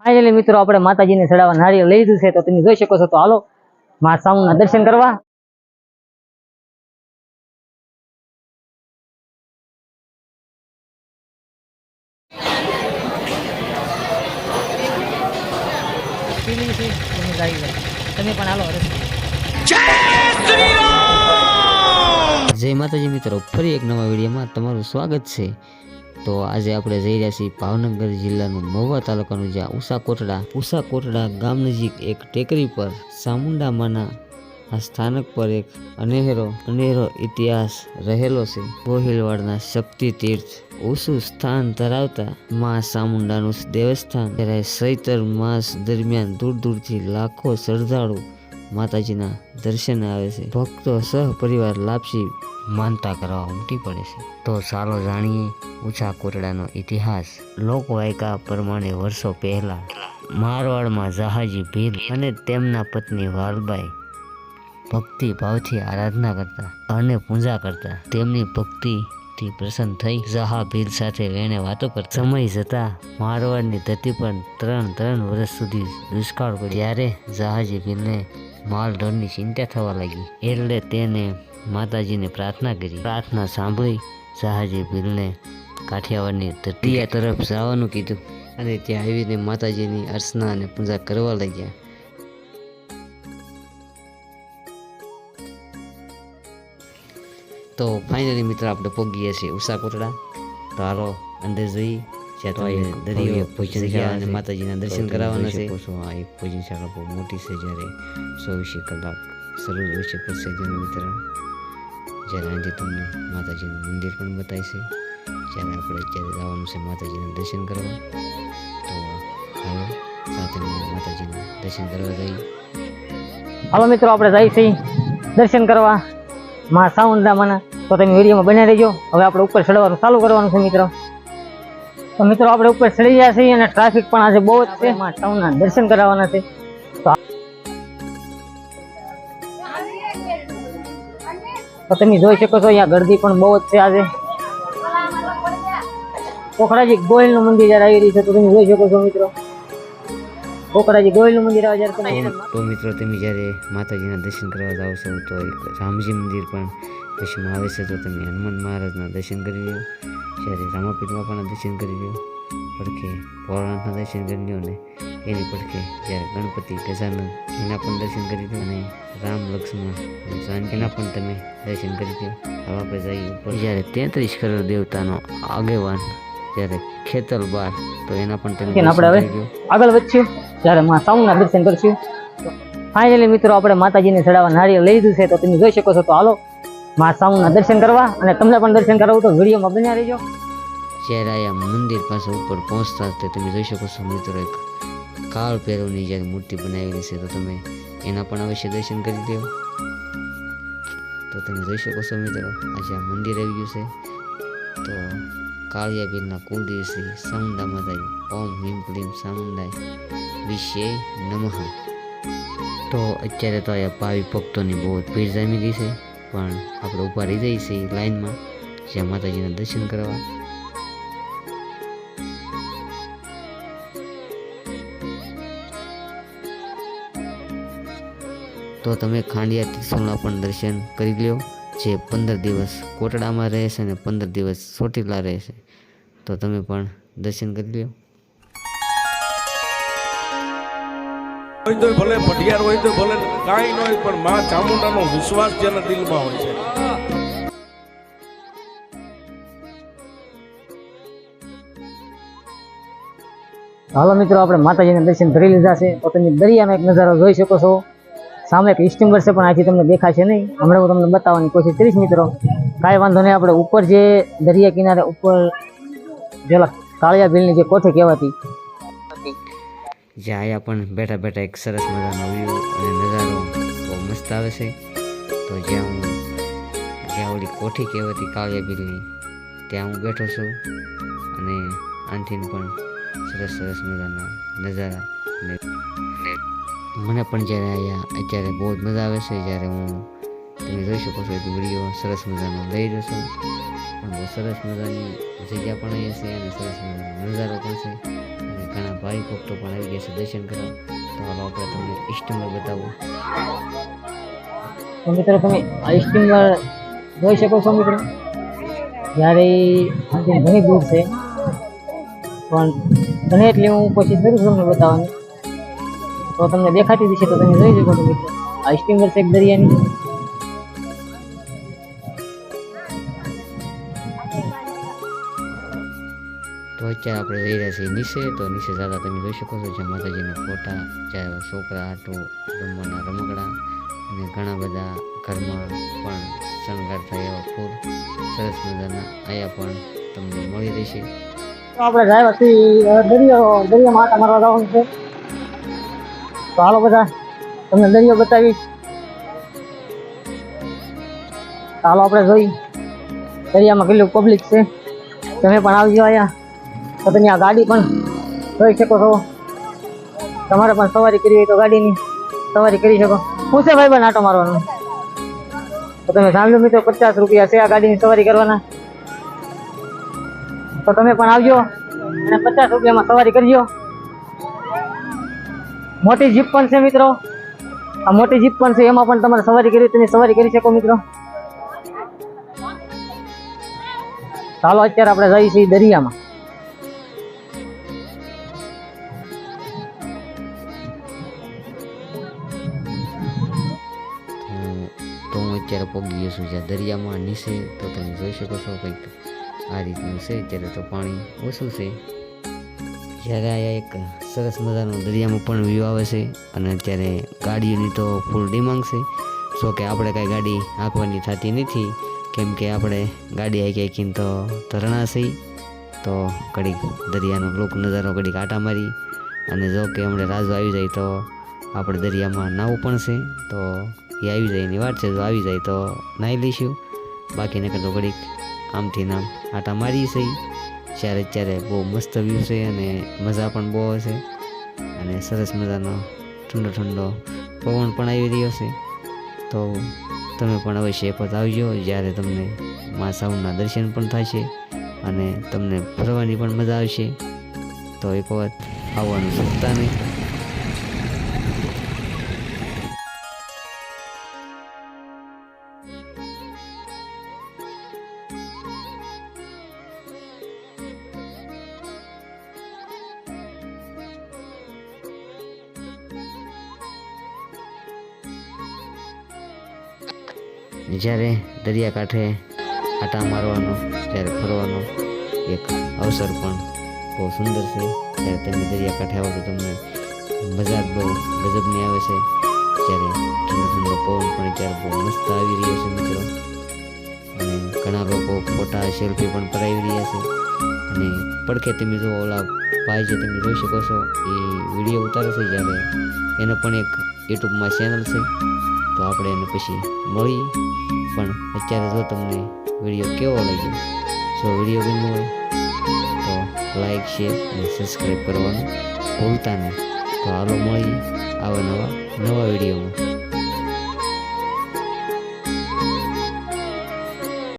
Finally મિત્રો આપણે માતાજીને ચડાવવા નારિયેળ લઈ લીધું છે, તો તમે જોઈ શકો છો. તો હાલો માં સામુના દર્શન કરવા. તમે પણ હાલો. જય માતાજી મિત્રો, ફરી એક નવા વિડીયોમાં તમારું સ્વાગત છે. તો આજે આપણે જઈ રહ્યા છીએ ભાવનગર જિલ્લાનું મહુવા તાલુકાનું જ્યાં ઉષા કોટડા ગામ નજીક એક ટેકરી પર ચામુંડા માના આ સ્થાનક પર એક અનેરો ઇતિહાસ રહેલો છે. ગોહિલવાડના શક્તિ તીર્થ ઊંચું સ્થાન ધરાવતા મા ચામુંડાનું દેવસ્થાન. ત્યારે ચૈત્ર માસ દરમિયાન દૂર દૂરથી લાખો શ્રદ્ધાળુ માતાજીના દર્શને આવે છે. ભક્તો સહપરિવાર લાપસી માનતા કરવા ઉમટી પડે છે. તો ચાલો જાણીએ ઉષા કોટડાનો ઇતિહાસ. લોકવાયકા પ્રમાણે વર્ષો પહેલા મારવાડમાં જહાજી ભીલ અને તેમના પત્ની વાલબાઈ ભક્તિ ભાવથી આરાધના કરતા અને પૂજા કરતા. તેમની ભક્તિથી પ્રસન્ન થઈ જહા ભીલ સાથે રહીને વાતો કરતા. સમય જતા મારવાડની ધરતી પર ત્રણ વર્ષ સુધી દુષ્કાળ પડ્યો. ત્યારે જહાજી ભીલને માલ ઢોરની ચિંતા થવા લાગી, એટલે તેને માતાજીને પ્રાર્થના કરી. પ્રાર્થના સાંભળી જહાજી ભીલને કાઠિયાવાડની ધરતી તરફ જવાનું કીધું અને ત્યાં આવીને માતાજીની અર્ચના અને પૂજા કરવા લાગ્યા. તો ફાઇનલી મિત્ર આપણે પહોંચી ગયા છીએ ઉષા કોટડા. તો હાલો અંદર જઈ જ્યાં દરિયો ભોજન અને માતાજીના દર્શન કરાવવાના છે. આ એક ભોજનશાળા બહુ મોટી છે, જ્યારે 24 કલાક શરૂ હોય છે પ્રસાદીનું વિતરણ. જ્યારે આજે તમને માતાજીનું મંદિર પણ બતાય છે. જ્યારે આપણે અત્યારે જવાનું છે માતાજીના દર્શન કરવા. તો હાલો સાથે માતાજીના દર્શન કરવા જઈએ. હાલો મિત્રો આપણે જઈએ છીએ દર્શન કરવા માં ચામુંડામાંના. તો તમે વિડીયોમાં બન્યા રહેજો. હવે આપણે ઉપર ચડવાનું ચાલુ કરવાનું છે મિત્રો. તો મિત્રો આપણે ઉપર ચડી ગયા છીએ અને ટ્રાફિક પણ આજે બહુ જ છે. માં ચામુંડાના દર્શન કરાવવાના છે. તો તમે જોઈ શકો છો અહીંયા ગરદી પણ બહુ જ છે આજે. કોકડાજી ગોહિલનું મંદિર જ્યારે આવી રહ્યું છે, તો તમે જોઈ શકો છો મિત્રો. કોકડાજી ગોહિલનું મંદિર આવે જ્યારે તો મિત્રો તમે જ્યારે માતાજીના દર્શન કરવા જાઓ છો, તો એક રામજી મંદિર પણ દર્શનમાં આવે છે. તો તમે હનુમાન મહારાજના દર્શન કરી લો, જ્યારે રામાપીઠ બાપાના દર્શન કરી લો, પડખે ભોળાનાથના દર્શન કરી લો, અને એની પડખે જ્યારે ગણપતિ ગજાનન એના પણ દર્શન કરી લો, અને રામ લક્ષ્મણ જાનકીના પણ તમે દર્શન કરી લો. હવે આપણે જઈએ ઉપર. જ્યારે 33 કરોડ દેવતાનો આગેવાન જ્યારે ખેતલ બાર, તો એના પણ તમે આપણે હવે આગળ વધશું ત્યારે માં ચામુંડાના દર્શન કરશું. ફાઇનલી મિત્રો આપણે માતાજીને ચડાવવા નારિયેળ લઈ લીધું છે, તો તમે જોઈ શકો છો. તો હાલો માં ચામુંડાના દર્શન કરવા, અને તમને પણ દર્શન કરાવું તો વિડીયોમાં બન્યા રહેજો. જ્યારે આયા મંદિર પાસે ઉપર પહોંચતા તે તમે જોઈ શકો છો મિત્રો, એક કાળ ભૈરવની જ્યારે મૂર્તિ બનાવેલી છે, તો તમે એના પણ અવશ્ય દર્શન કરી દો. તો તમે જોઈ શકો છો મિત્રો, આજે આ મંદિર આવી ગયું છે. તો કાળિયાબીરના કુલદેવી શ્રી ચામુંડા માતાજી ઓમ હિમ ક્લીમ ચામુંડાય વિશે નમઃ. તો અત્યારે તો અહીંયા ભાવિ ભક્તોની બહુ ભીડ જામી ગઈ છે, પણ આપણે ઊભા રહી જઈએ છીએ લાઈનમાં જ્યાં માતાજીના દર્શન કરવા. તો તમે ખાંડિયા ત્રિશુલના પણ દર્શન કરી લો, જે 15 દિવસ કોટડામાં રહે છે અને 15 દિવસ ચોટીલા રહે છે. તો તમે પણ દર્શન કરી લો. હોય તો ભલે પટિયાર હોય તો ભલે કાંઈ ન હોય, પણ માં ચામુંડાનો વિશ્વાસ જેના દિલમાં હોય છે. હાલો મિત્રો આપણે માતાજીના દર્શન કરી લીધા છે. તો તમે દરિયાનો એક નજારો જોઈ શકો છો. સામે એક સ્ટીમર છે, પણ આથી તમને દેખાશે નહીં. હમણાં હું તમને બતાવવાની કોશિશ કરીશ મિત્રો. કાંઈ વાંધો નહીં. આપણે ઉપર જે દરિયા કિનારે ઉપર જેલા કાળિયા ભીલની જે કોઠી કહેવાતી, જ્યાં અહીંયા પણ બેઠા બેઠા એક સરસ મજાનો વ્યૂ અને નજારો બહુ મસ્ત આવે છે. તો જ્યાં ઓલી કોઠી કહેવાતી કાળિયા ભીલની, ત્યાં હું બેઠો છું, અને આનથી પણ સરસ મજાના નજારા. મને પણ જ્યારે અહીંયા અત્યારે બહુ જ મજા આવે છે. જ્યારે હું તમે જોઈ શકો છો એક વિડીયો સરસ મજાનો લઈ રહ્યો છું, પણ બહુ સરસ મજાની જગ્યા પણ અહીંયા છે, અને સરસ મજાનો નજારો પણ છે. અને ઘણા ભાઈ ભક્તો પણ આવી ગયા છે દર્શન કરવા. તો હાલો આપણે તમને સ્ટીમર બતાવું. તો મિત્રો તમે આ સ્ટીમર જોઈ શકો છો મિત્રો. જ્યારે આથી ઘણી દૂર છે પણ બને એટલી હું કોશિશ કરું છું તમને બતાવવાની. તો તમને દેખાતી દિશે તો તમે જોઈ શકો છો મિત્રો. આ સ્ટીમર છે એક દરિયાની. તો અત્યારે આપણે જઈ રહ્યા છીએ નીચે. તો નીચે જતા તમે જોઈ શકો છો જ્યાં માતાજીના ફોટા, જ્યાં છોકરા આટો રમવાના રમકડા અને ઘણા બધા ઘરમાં પણ શણગાર થાય એવા ફૂલ સરસ મજાના અહીંયા પણ તમને મળી રહેશે. તો આપણે ડ્રાઈવરથી દરિયામાં આટા મારવા જવાનું છે. તો હાલો બધા તમને દરિયો બતાવીશ. હાલો આપણે જોઈ દરિયામાં કેટલું પબ્લિક છે. તમે પણ આવજો અહીંયા. તો તમે આ ગાડી પણ જોઈ શકો છો. તમારે પણ સવારી કરવી હોય તો ગાડીની સવારી કરી શકો. શું છે ભાઈ બન આટો મારવાનો? તો તમે સાંભળ્યું મિત્રો, 50 રૂપિયા છે આ ગાડીની સવારી કરવાના. તો તમે પણ આવજો અને 50 રૂપિયામાં સવારી કરજો. મોટી જીપ પણ છે મિત્રો. આ મોટી જીપ પણ છે, એમાં પણ તમારે સવારી કરવી તમે સવારી કરી શકો મિત્રો. ચાલો અત્યારે આપણે જઈએ છીએ દરિયામાં. તો હું અત્યારે પહોંચી ગયો છું જ્યાં દરિયામાં નીચે. તો તમે જોઈ શકો છો કંઈક આ રીતનું છે. અત્યારે તો પાણી ઓછું છે. જ્યારે અહીંયા એક સરસ મજાનો દરિયામાં પણ વ્યૂ આવે છે. અને અત્યારે ગાડીઓની તો ફૂલ ડિમાન્ડ છે. જો કે આપણે કાંઈ ગાડી હાંકવાની થતી નથી, કેમ કે આપણે ગાડી હાંકીને તો ધરણા છે. તો ઘડીક દરિયાનો લોક નજારો ઘડીક આટા મારી અને જો કે હમણાં રાજો આવી જાય તો આપણે દરિયામાં નાવું પણ છે. તો એ આવી જાય એની વાત છે. જો આવી જાય તો નાહી લઈશું, બાકી નકર તો ઘડીક આમથી નામ આટા મારી છે. અત્યારે બહુ મસ્ત વ્યૂ છે અને મજા પણ બહુ આવે છે. અને સરસ મજાનો ઠંડો ઠંડો પવન પણ આવી રહ્યો છે. તો તમે પણ અવશ્ય એક વખત આવજો, જ્યારે તમને મા સાઉન્ડના દર્શન પણ થશે અને તમને ફરવાની પણ મજા આવશે. તો એક વખત આવવાનું ચૂકતા નહીં. જ્યારે દરિયાકાંઠે આટા મારવાનો, જ્યારે ફરવાનો એક અવસર પણ બહુ સુંદર છે. જ્યારે તમે દરિયાકાંઠે આવો તો તમને મજા જ બહુ ગજબની આવે છે. જ્યારે ઠંડો ઠંડો પવન પણ ત્યારે બહુ મસ્ત આવી રહ્યો છે મિત્રો. અને ઘણા લોકો ફોટા સેલ્ફી પણ પડાવી રહ્યા છે. અને પડખે તમે જો ઓલા ભાઈ જે તમે જોઈ શકો છો એ વિડીયો ઉતારે છે, જ્યારે એનો પણ એક યુટ્યુબમાં ચેનલ છે. તો આપણે એને પછી મળીએ. પણ અત્યારે જો તમને વિડીયો કેવો લાગ્યો, જો વિડીયો ગમ્યો હોય તો લાઈક, શેર અને સબસ્ક્રાઈબ કરવાનું ભૂલતા નહીં. તો હાલો મળીએ આવા નવા વિડીયોમાં.